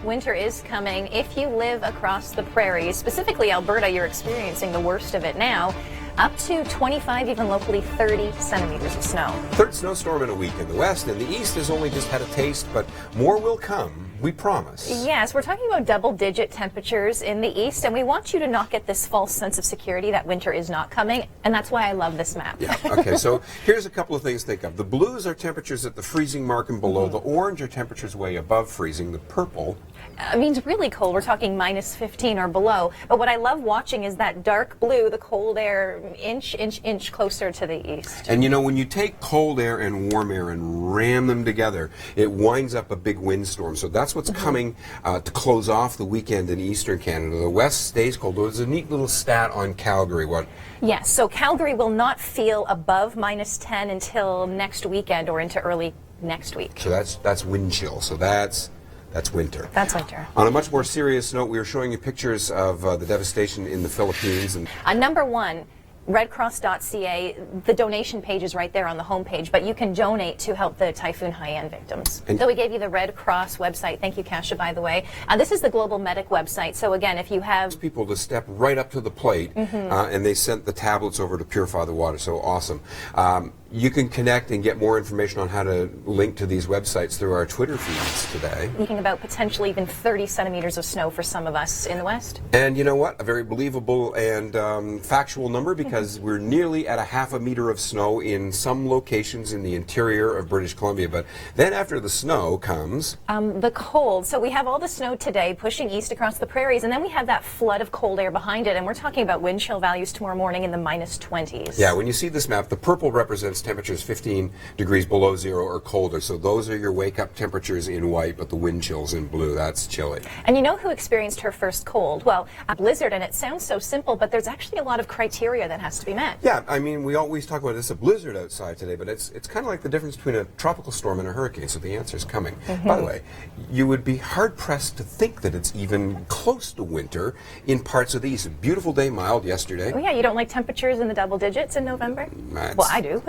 Winter is coming. If you live across the prairies, specifically Alberta, you're experiencing the worst of it now. Up to 25, even locally 30 centimeters of snow. Third snowstorm in a week in the west, and the east has only just had a taste, but more will come, we promise. Yes, we're talking about double-digit temperatures in the east, and we want you to not get this false sense of security that winter is not coming, and that's why I love this map. Yeah, okay, so here's a couple of things to think of. The blues are temperatures at the freezing mark and below. The orange are temperatures way above freezing. The purple means really cold. We're talking minus 15 or below. But what I love watching is that dark blue, the cold air, inch closer to the east. And you know, when you take cold air and warm air and ram them together, it winds up a big windstorm. So that's what's coming to close off the weekend in eastern Canada. The west stays cold. There's a neat little stat on Calgary. Yes, so Calgary will not feel above minus 10 until next weekend or into early next week. So that's wind chill. So that's winter. That's winter. On a much more serious note, we are showing you pictures of the devastation in the Philippines. And number one, redcross.ca, the donation page is right there on the homepage, but you can donate to help the Typhoon Haiyan victims. So we gave you the Red Cross website. Thank you, Kasia, by the way. This is the Global Medic website. So again, if you have people to step right up to the plate, and they sent the tablets over to purify the water. So awesome. You can connect and get more information on how to link to these websites through our Twitter feeds today. Thinking about potentially even 30 centimeters of snow for some of us in the west. And you know what? A very believable and factual number, because we're nearly at a half a meter of snow in some locations in the interior of British Columbia. But then after the snow comes the cold. So we have all the snow today pushing east across the prairies, and then we have that flood of cold air behind it, and we're talking about wind chill values tomorrow morning in the minus 20s. Yeah, when you see this map, the purple represents temperatures 15 degrees below zero or colder. So those are your wake-up temperatures in white, but the wind chills in blue. That's chilly. And you know who experienced her first cold? Well, a blizzard, and it sounds so simple, but there's actually a lot of criteria that has to be met. Yeah, I mean, we always talk about it's a blizzard outside today, but it's kind of like the difference between a tropical storm and a hurricane, so the answer is coming. By the way, you would be hard-pressed to think that it's even close to winter in parts of the east. A beautiful day, mild yesterday. Oh yeah, you don't like temperatures in the double digits in November? Well, I do.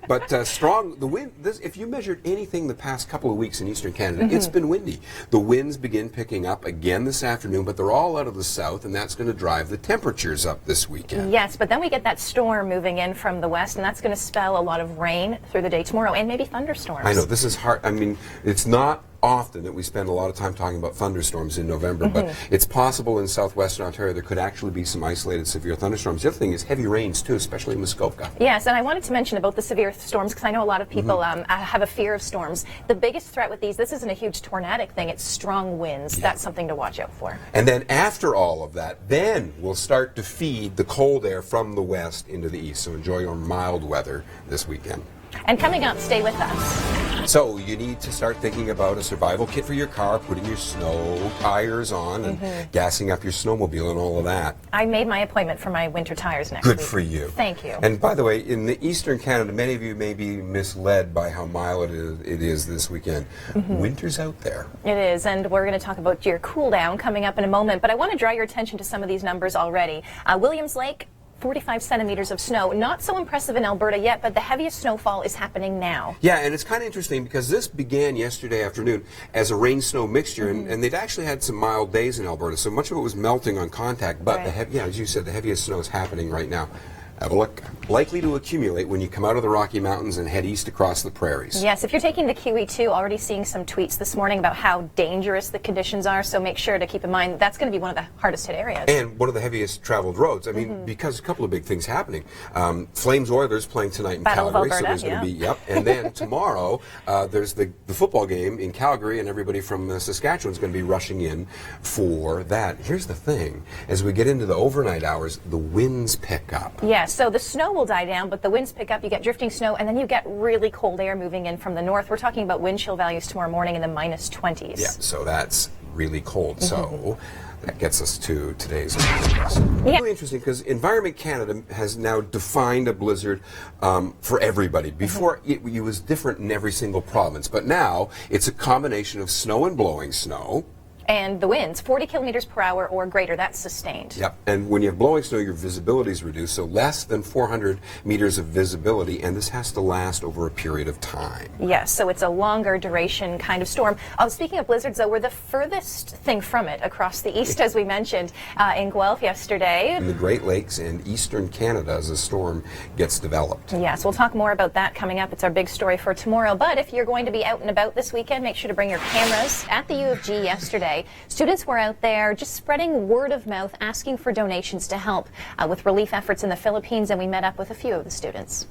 But strong, the wind, if you measured anything the past couple of weeks in eastern Canada, it's been windy. The winds begin picking up again this afternoon, but they're all out of the south, and that's going to drive the temperatures up this weekend. Yes, but then we get that storm moving in from the west, and that's going to spell a lot of rain through the day tomorrow, and maybe thunderstorms. I know, this is hard. I mean, it's not often that we spend a lot of time talking about thunderstorms in November, but it's possible in southwestern Ontario there could actually be some isolated severe thunderstorms. The other thing is heavy rains too, especially in Muskoka. Yes, and I wanted to mention about the severe storms because I know a lot of people have a fear of storms. The biggest threat with these, this isn't a huge tornadic thing, it's strong winds. That's something to watch out for. And then after all of that, then we'll start to feed the cold air from the west into the east. So enjoy your mild weather this weekend. And coming up, stay with us. So you need to start thinking about a survival kit for your car, putting your snow tires on, and gassing up your snowmobile and all of that. I made my appointment for my winter tires next week. Good for you. Thank you. And by the way, in the eastern Canada, many of you may be misled by how mild it is this weekend. Winter's out there. It is, and we're going to talk about your cool down coming up in a moment, but I want to draw your attention to some of these numbers already. Williams Lake, 45 centimeters of snow. Not so impressive in Alberta yet, but the heaviest snowfall is happening now. Yeah, and it's kind of interesting because this began yesterday afternoon as a rain-snow mixture, and they'd actually had some mild days in Alberta, so much of it was melting on contact, but as you said, the heaviest snow is happening right now. Have a look. Likely to accumulate when you come out of the Rocky Mountains and head east across the prairies. Yes, if you're taking the QE2, already seeing some tweets this morning about how dangerous the conditions are, so make sure to keep in mind that's going to be one of the hardest hit areas. And one of the heaviest traveled roads. I mean, because a couple of big things happening. Flames Oilers playing tonight in Battle Calgary, of Alberta, so there's going to be, and then tomorrow there's the football game in Calgary, and everybody from Saskatchewan is going to be rushing in for that. Here's the thing, as we get into the overnight hours, the winds pick up. Yeah, so the snow will die down, but the winds pick up, you get drifting snow, and then you get really cold air moving in from the north. We're talking about wind chill values tomorrow morning in the minus 20s. Yeah, so that's really cold. So that gets us to today's forecast. Yeah. Really interesting because Environment Canada has now defined a blizzard for everybody. Before it was different in every single province, but now it's a combination of snow and blowing snow. And the winds, 40 kilometers per hour or greater, that's sustained. Yep, and when you have blowing snow, your visibility is reduced, so less than 400 meters of visibility, and this has to last over a period of time. Yes, so it's a longer duration kind of storm. Speaking of blizzards, though, we're the furthest thing from it across the east, as we mentioned, in Guelph yesterday. In the Great Lakes and eastern Canada as the storm gets developed. Yes, we'll talk more about that coming up. It's our big story for tomorrow. But if you're going to be out and about this weekend, make sure to bring your cameras. At the U of G yesterday, students were out there just spreading word of mouth, asking for donations to help with relief efforts in the Philippines, and we met up with a few of the students.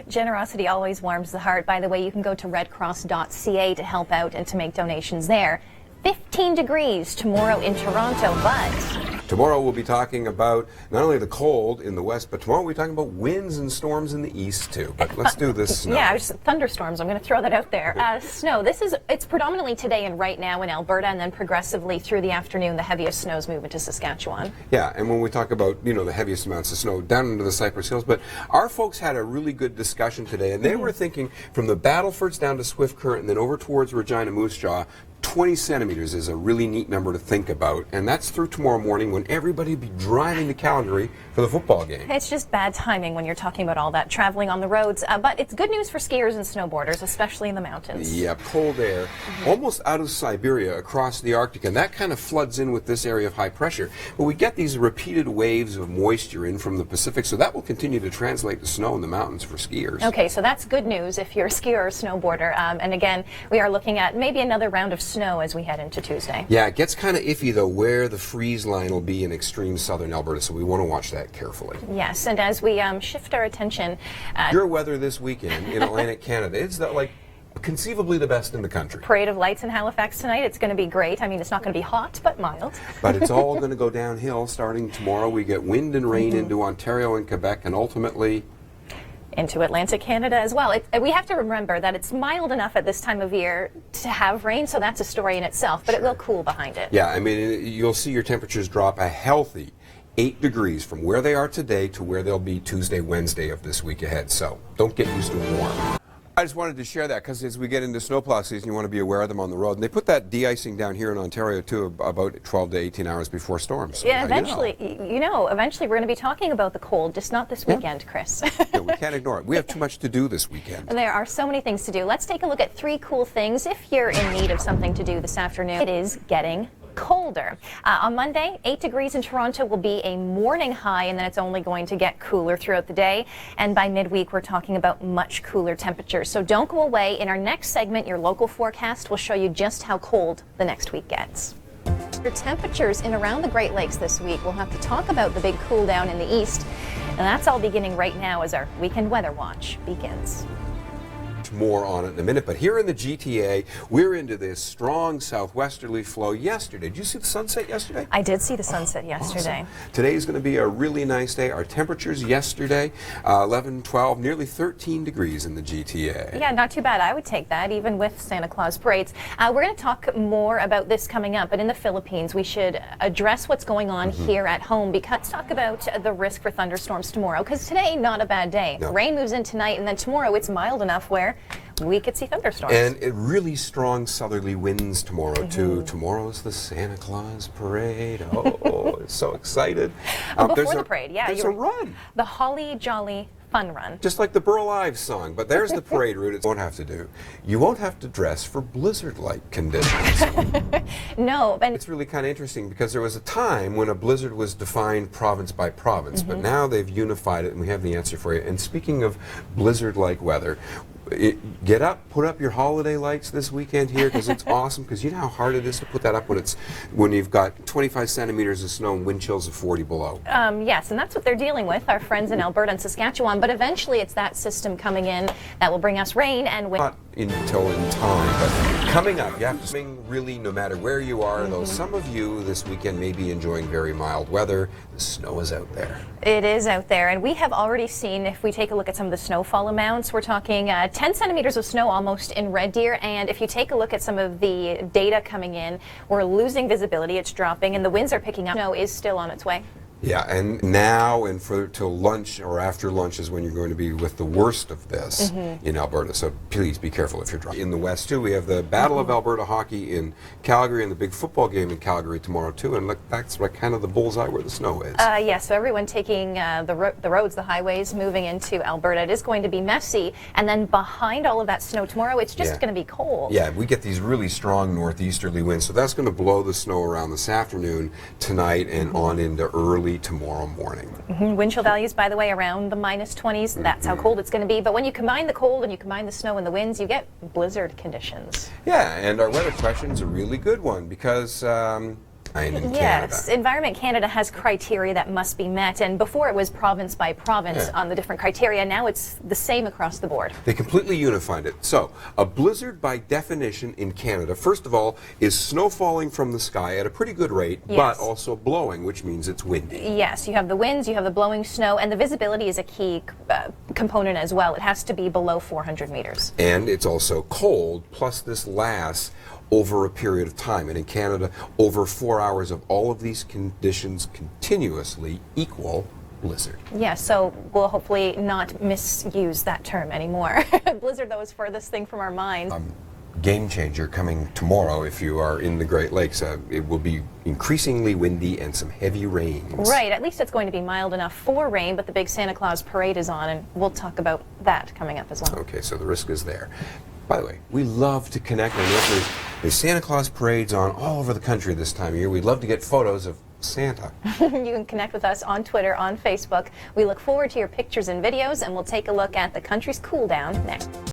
Generosity always warms the heart. By the way, you can go to redcross.ca to help out and to make donations there. 15 degrees tomorrow in Toronto, but tomorrow we'll be talking about not only the cold in the west, but tomorrow we'll be talking about winds and storms in the east too. But let's do this snow. Yeah, just thunderstorms. I'm going to throw that out there. Snow. It's predominantly today and right now in Alberta, and then progressively through the afternoon, the heaviest snows move into Saskatchewan. Yeah, and when we talk about, the heaviest amounts of snow down into the Cypress Hills, but our folks had a really good discussion today, and they were thinking from the Battlefords down to Swift Current and then over towards Regina Moose Jaw, 20 centimeters is a really neat number to think about, and that's through tomorrow morning when everybody will be driving to Calgary for the football game. It's just bad timing when you're talking about all that traveling on the roads, but it's good news for skiers and snowboarders, especially in the mountains. Yeah, cold air, almost out of Siberia across the Arctic, and that kind of floods in with this area of high pressure. But we get these repeated waves of moisture in from the Pacific, so that will continue to translate to snow in the mountains for skiers. Okay, so that's good news if you're a skier or a snowboarder. And again, we are looking at maybe another round of snow as we head into Tuesday. Yeah, it gets kind of iffy, though, where the freeze line will be in extreme southern Alberta, so we want to watch that carefully. Yes, and as we shift our attention... your weather this weekend in Atlantic Canada, it's conceivably the best in the country. Parade of Lights in Halifax tonight. It's going to be great. I mean, it's not going to be hot, but mild. But it's all going to go downhill starting tomorrow. We get wind and rain into Ontario and Quebec, and ultimately... into Atlantic Canada as well. We have to remember that it's mild enough at this time of year to have rain, so that's a story in itself, but it will cool behind it. Yeah, I mean, you'll see your temperatures drop a healthy 8 degrees from where they are today to where they'll be Tuesday, Wednesday of this week ahead, so don't get used to warm. I just wanted to share that because as we get into snowplow season, you want to be aware of them on the road. And they put that de-icing down here in Ontario, too, about 12 to 18 hours before storms. So yeah, eventually, eventually we're going to be talking about the cold, just not this weekend, Chris. Yeah, we can't ignore it. We have too much to do this weekend. There are so many things to do. Let's take a look at 3 cool things if you're in need of something to do this afternoon. It is getting colder. On Monday, 8 degrees in Toronto will be a morning high, and then it's only going to get cooler throughout the day. And by midweek, we're talking about much cooler temperatures. So don't go away. In our next segment, your local forecast will show you just how cold the next week gets. Your temperatures in around the Great Lakes this week, we'll have to talk about the big cool down in the east. And that's all beginning right now as our weekend weather watch begins. More on it in a minute, but here in the GTA, we're into this strong southwesterly flow yesterday. Did you see the sunset yesterday? I did see the sunset yesterday. Awesome. Today is going to be a really nice day. Our temperatures yesterday, 11, 12, nearly 13 degrees in the GTA. Yeah, not too bad. I would take that, even with Santa Claus parades. We're going to talk more about this coming up, but in the Philippines, we should address what's going on here at home, because let's talk about the risk for thunderstorms tomorrow, because today, not a bad day. No. Rain moves in tonight, and then tomorrow it's mild ugh where we could see thunderstorms. And really strong southerly winds tomorrow, too. Tomorrow's the Santa Claus parade. Oh, so excited. Before the parade, yeah. There's a run. The Holly Jolly Fun Run. Just like the Burl Ives song, but there's the parade route. It won't have to do. You won't have to dress for blizzard-like conditions. No. And it's really kind of interesting because there was a time when a blizzard was defined province by province, but now they've unified it and we have the answer for you. And speaking of blizzard-like weather, get up, put up your holiday lights this weekend here because it's awesome, because you know how hard it is to put that up when you've got 25 centimeters of snow and wind chills of 40 below. Yes, and that's what they're dealing with, our friends in Alberta and Saskatchewan, but eventually it's that system coming in that will bring us rain and wind. Not until in time, but coming up, you have to swing really no matter where you are, though some of you this weekend may be enjoying very mild weather. The snow is out there. It is out there, and we have already seen, if we take a look at some of the snowfall amounts, we're talking 10 centimeters of snow almost in Red Deer, and if you take a look at some of the data coming in, we're losing visibility, it's dropping, and the winds are picking up. Snow is still on its way. Yeah, and now and for till lunch or after lunch is when you're going to be with the worst of this in Alberta. So please be careful if you're driving. In the west too, we have the Battle of Alberta hockey in Calgary and the big football game in Calgary tomorrow too. And look, that's like kind of the bullseye where the snow is. Yeah, so everyone taking the roads, the highways, moving into Alberta. It is going to be messy, and then behind all of that snow tomorrow, it's just going to be cold. Yeah, we get these really strong northeasterly winds, so that's going to blow the snow around this afternoon, tonight, and on into early tomorrow morning. Wind chill values, by the way, around the -20s. That's how cold it's going to be. But when you combine the cold and you combine the snow and the winds, you get blizzard conditions. Yeah, and our weather question is a really good one because in Yes, Canada. Environment Canada has criteria that must be met, and before it was province by province on the different criteria. Now it's the same across the board. They completely unified it. So, a blizzard by definition in Canada, first of all, is snow falling from the sky at a pretty good rate, but also blowing, which means it's windy. Yes, you have the winds, you have the blowing snow, and the visibility is a key component as well. It has to be below 400 meters. And it's also cold, plus this lasts over a period of time. And in Canada, over 4 hours of all of these conditions continuously equal blizzard. Yeah, so we'll hopefully not misuse that term anymore. Blizzard, though, is furthest thing from our mind. Game changer coming tomorrow if you are in the Great Lakes. It will be increasingly windy and some heavy rains. Right, at least it's going to be mild enough for rain, but the big Santa Claus parade is on, and we'll talk about that coming up as well. Okay, so the risk is there. By the way, we love to connect. I know there's Santa Claus parades on all over the country this time of year. We'd love to get photos of Santa. You can connect with us on Twitter, on Facebook. We look forward to your pictures and videos, and we'll take a look at the country's cool down next.